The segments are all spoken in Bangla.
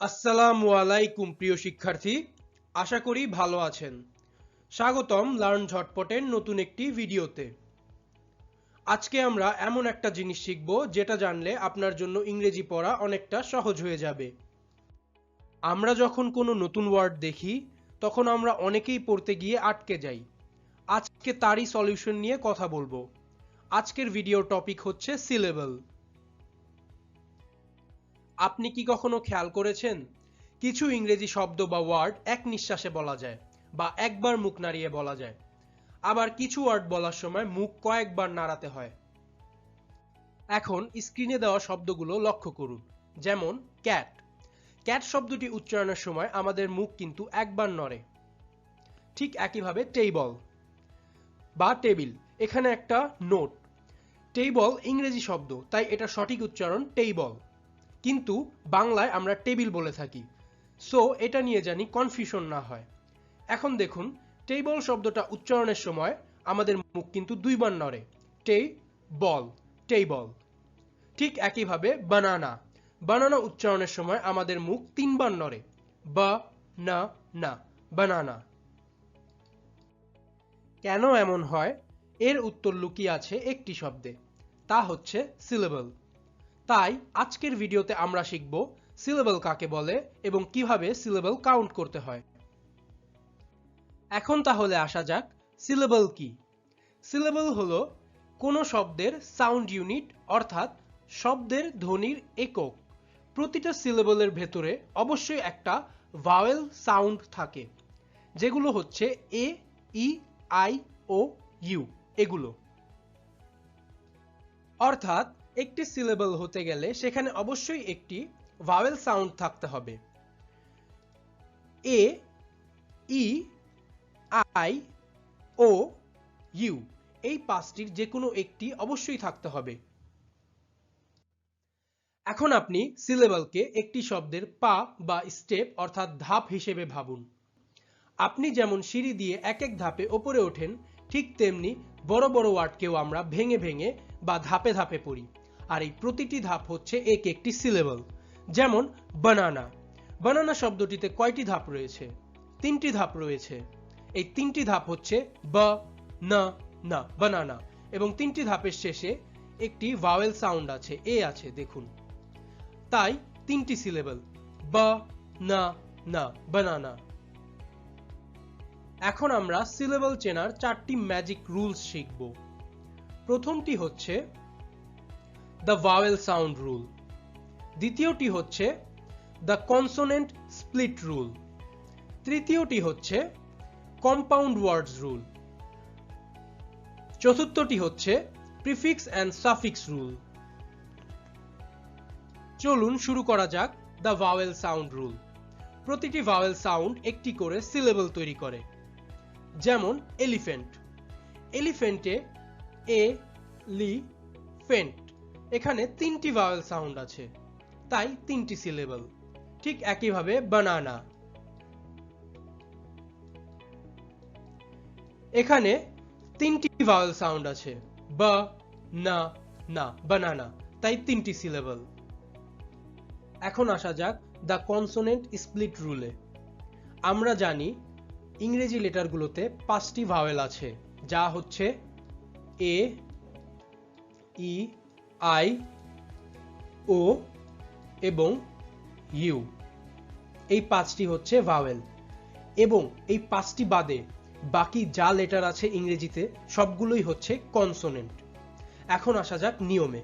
আসসালামু আলাইকুম প্রিয় শিক্ষার্থী, আশা করি ভালো আছেন। স্বাগতম লার্ন ঝটপটের নতুন একটি ভিডিওতে। আজকে আমরা এমন একটা জিনিস শিখব যেটা জানলে আপনার জন্য ইংরেজি পড়া অনেকটা সহজ হয়ে যাবে। আমরা যখন কোনো নতুন ওয়ার্ড দেখি তখন আমরা অনেকেই পড়তে গিয়ে আটকে যাই। আজকে তারই সলিউশন নিয়ে কথা বলবো। আজকের ভিডিওর টপিক হচ্ছে সিলেবল। আপনি কি কখনো খেয়াল করেছেন কিছু ইংরেজি শব্দ বা ওয়ার্ড এক নিঃশ্বাসে বলা যায় বা একবার মুখ নাড়িয়ে বলা যায়, আবার কিছু ওয়ার্ড বলার সময় মুখ কয়েকবার নাড়াতে হয়। এখন স্ক্রিনে দেওয়া শব্দগুলো লক্ষ্য করুন। যেমন ক্যাট। ক্যাট শব্দটি উচ্চারণের সময় আমাদের মুখ কিন্তু একবার নড়ে। ঠিক একইভাবে টেবল বা টেবিল, এখানে একটা নোট। টেবল ইংরেজি শব্দ, তাই এটা সঠিক উচ্চারণ টেবল, কিন্তু বাংলায় আমরা টেবিল বলে থাকি। সো এটা নিয়ে জানি কনফিউশন না হয়। এখন দেখুন, টেবল শব্দটা উচ্চারণের সময় আমাদের মুখ কিন্তু দুইবার নড়ে। বল, টেবল। ঠিক একইভাবে বানানা। বানানা উচ্চারণের সময় আমাদের মুখ তিনবার নড়ে। বা না না, বানানা। কেন এমন হয় এর উত্তর লুকিয়ে আছে একটি শব্দে, তা হচ্ছে সিলেবল। তাই আজকের ভিডিওতে আমরা শিখব সিলেবল কাকে বলে এবং কিভাবে সিলেবল কাউন্ট করতে হয়। এখন তাহলে আসা যাক, সিলেবল কি? সিলেবল হলো কোনো শব্দের সাউন্ড ইউনিট, অর্থাৎ শব্দের ধ্বনির একক। প্রতিটা সিলেবলের ভেতরে অবশ্যই একটা ভাওয়েল সাউন্ড থাকে, যেগুলো হচ্ছে এ, ই, আই, ও, ইউ। এগুলো অর্থাৎ একটি সিলেবল হতে গেলে সেখানে অবশ্যই একটি ভাওয়েল সাউন্ড থাকতে হবে। এ, ই, আই, ও, ইউ, এই পাঁচটির যে কোনো একটি অবশ্যই থাকতে হবে। এখন আপনি সিলেবলকে একটি শব্দের পা বা স্টেপ অর্থাৎ ধাপ হিসেবে ভাবুন। আপনি যেমন সিঁড়ি দিয়ে এক এক ধাপে ওপরে ওঠেন, ঠিক তেমনি বড় বড় ওয়ার্ডকেও আমরা ভেঙে ভেঙে বা ধাপে ধাপে পড়ি। আর এই প্রতিটি ধাপ হচ্ছে এক একটি সিলেবল। যেমন বানানা। বানানা শব্দটিতে কয়টি ধাপ রয়েছে? তিনটি ধাপ রয়েছে। এই তিনটি ধাপ হচ্ছে বা না না, বানানা। এবং তিনটি ধাপের শেষে একটি ভাওয়েল সাউন্ড আছে, এ আছে, দেখুন। তাই তিনটি সিলেবল, বা না না, বানানা। এখন আমরা সিলেবল চেনার চারটি ম্যাজিক রুলস শিখব। প্রথমটি হচ্ছে দ্য ভাওয়েল সাউন্ড রুল। দ্বিতীয়টি হচ্ছে দ্য কনসোনেন্ট স্প্লিট রুল। তৃতীয়টি হচ্ছে কম্পাউন্ড ওয়ার্ডস রুল। চতুর্থটি হচ্ছে প্রিফিক্স অ্যান্ড সাফিক্স রুল। চলুন শুরু করা যাক দ্য ভাওয়েল সাউন্ড রুল। প্রতিটি ভাওয়েল সাউন্ড একটি করে সিলেবল তৈরি করে। যেমন এলিফ্যান্ট। এলিফ্যান্টে এ, লি, ফেন্ট, এখানে তিনটি ভাওয়েল সাউন্ড আছে, তাই তিনটি সিলেবল। ঠিক একইভাবে বানানা। এখানে তিনটি ভাওয়েল সাউন্ড আছে, বা না না, বানানা, তাই তিনটি সিলেবল। এখন আসা যাক দ্য কনসোনেন্ট স্প্লিট রুলে। আমরা জানি ইংরেজি লেটারগুলোতে পাঁচটি ভাওয়েল আছে, যা হচ্ছে এ, ই, আই, ও এবং ইউ। এই পাঁচটি হচ্ছে ভাওয়েল, এবং এই পাঁচটি বাদে বাকি যা লেটার আছে ইংরেজিতে সবগুলোই হচ্ছে কনসোনেন্ট। এখন আসা যাক নিয়মে।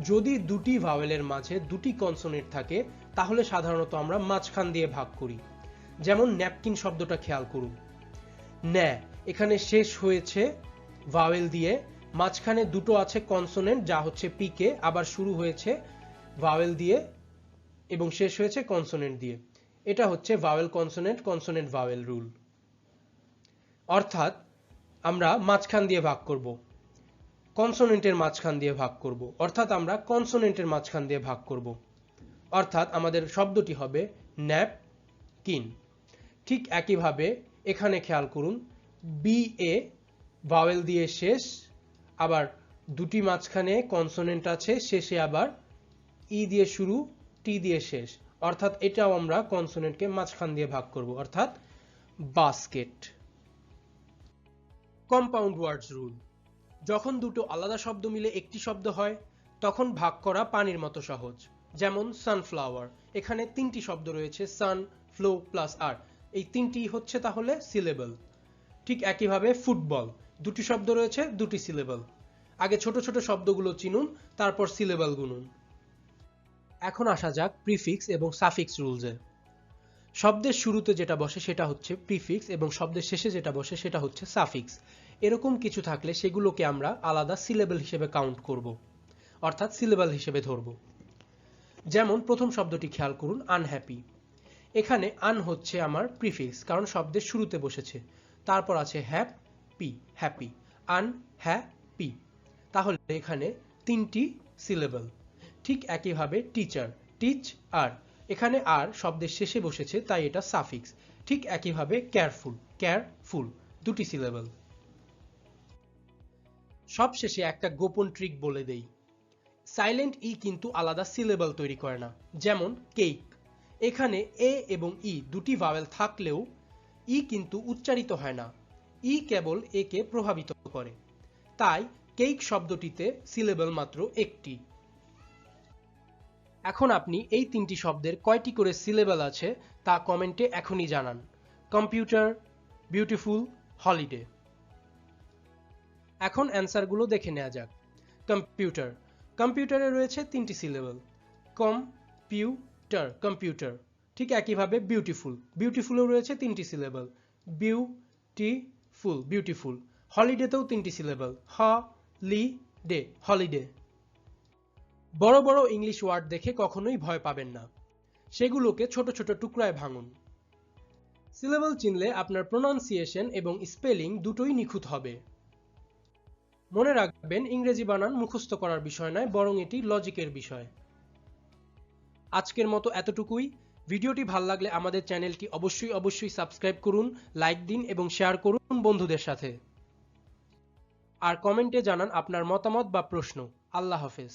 যদি দুটি ভাওয়েলের মাঝে দুটি কনসোনেন্ট থাকে তাহলে সাধারণত আমরা মাঝখান দিয়ে ভাগ করি। যেমন ন্যাপকিন শব্দটা খেয়াল করুন। ন্যা, এখানে শেষ হয়েছে ভাওয়েল দিয়ে, মাঝখানে দুটো আছে কনসোনেন্ট যা হচ্ছে পিকে, আবার শুরু হয়েছে ভাওয়েল দিয়ে এবং শেষ হয়েছে কনসোনেন্ট দিয়ে। এটা হচ্ছে vowel consonant consonant vowel rule. অর্থাৎ আমরা মাঝখান দিয়ে ভাগ করব, কনসোনেন্টের মাঝখান দিয়ে ভাগ করব, অর্থাৎ আমরা কনসোনেন্টের মাঝখান দিয়ে ভাগ করব। অর্থাৎ আমাদের শব্দটি হবে ন্যাপকিন। ঠিক একইভাবে এখানে খেয়াল করুন, বি এ ভাওয়েল দিয়ে শেষ, আবার দুটি মাঝখানে কনসোনেন্ট আছে, শেষে আবার ই দিয়ে শুরু, টি দিয়ে শেষ, অর্থাৎ এটাও আমরা কনসোনেন্টকে মাঝখান দিয়ে ভাগ করব, অর্থাৎ বাস্কেট। কম্পাউন্ড ওয়ার্ডস রুল। যখন দুটো আলাদা শব্দ মিলে একটি শব্দ হয় তখন ভাগ করা পানির মতো সহজ। যেমন সানফ্লাওয়ার, এখানে তিনটি শব্দ রয়েছে, সান, ফ্লো প্লাস আর, এই তিনটি হচ্ছে তাহলে সিলেবল। ঠিক একইভাবে ফুটবল, দুটি শব্দ রয়েছে, দুটি সিলেবল। আগে ছোট ছোট শব্দগুলো চিনুন, তারপর সিলেবল গুনুন। এখন আসা যাক প্রিফিক্স এবং সাফিক্স রুলসে। শব্দের শুরুতে যেটা বসে সেটা হচ্ছে প্রিফিক্স এবং শব্দের শেষে যেটা বসে সেটা হচ্ছে সাফিক্স। এরকম কিছু থাকলে সেগুলোকে আমরা আলাদা সিলেবল হিসেবে কাউন্ট করব, অর্থাৎ সিলেবল হিসেবে ধরব। যেমন প্রথম শব্দটি খেয়াল করুন, আনহ্যাপি। এখানে আন হচ্ছে আমার প্রিফিক্স, কারণ শব্দের শুরুতে বসেছে। তারপর আছে হ্যাপি, হ্যাপি, আন হ্যাপি, তাহলে এখানে তিনটি সিলেবল। ঠিক একইভাবে টিচার, টিচ আর, এখানে আর শব্দের শেষে বসেছে তাই এটা সাফিক্স। ঠিক একইভাবে কেয়ারফুল, কেয়ারফুল, দুটি সিলেবল। সবশেষে একটা গোপন ট্রিক বলে দেই, সাইলেন্ট ই কিন্তু আলাদা সিলেবল তৈরি করে না। যেমন কেক, এখানে এ এবং ই দুটি ভাওয়েল থাকলেও ই কিন্তু উচ্চারিত হয় না, ই কেবল এ কে প্রভাবিত করে। তাই কেক শব্দটিতে সিলেবল মাত্র একটি। এখন আপনি এই তিনটি শব্দের কয়টি করে সিলেবল আছে তা কমেন্টে এখনই জানান। Computer, beautiful, holiday. এখন অ্যান্সারগুলো দেখে নেওয়া যাক। কম্পিউটার, কম্পিউটারে রয়েছে তিনটি সিলেবল, কম্পিউটার, কম্পিউটার। ঠিক একইভাবে বিউটিফুল, বিউটিফুলও রয়েছে তিনটি সিলেবল, বিউটিফুল, বিউটিফুল। হলিডেতেও তিনটি সিলেবল, হলিডে, হলিডে। বড় বড় ইংলিশ ওয়ার্ড দেখে কখনোই ভয় পাবেন না, সেগুলোকে ছোট ছোট টুকরায় ভাঙুন। সিলেবল চিনলে আপনার প্রোনাউন্সিয়েশন এবং স্পেলিং দুটোই নিখুঁত হবে। মনে রাখবেন, ইংরেজি বানান মুখস্থ করার বিষয় নয়, বরং এটি লজিকের বিষয়। আজকের মতো এতটুকুই। ভিডিওটি ভালো লাগলে আমাদের চ্যানেলটি অবশ্যই সাবস্ক্রাইব করুন, লাইক দিন এবং শেয়ার করুন বন্ধুদের সাথে। আর কমেন্টে জানান আপনার মতামত বা প্রশ্ন। আল্লাহ হাফেজ।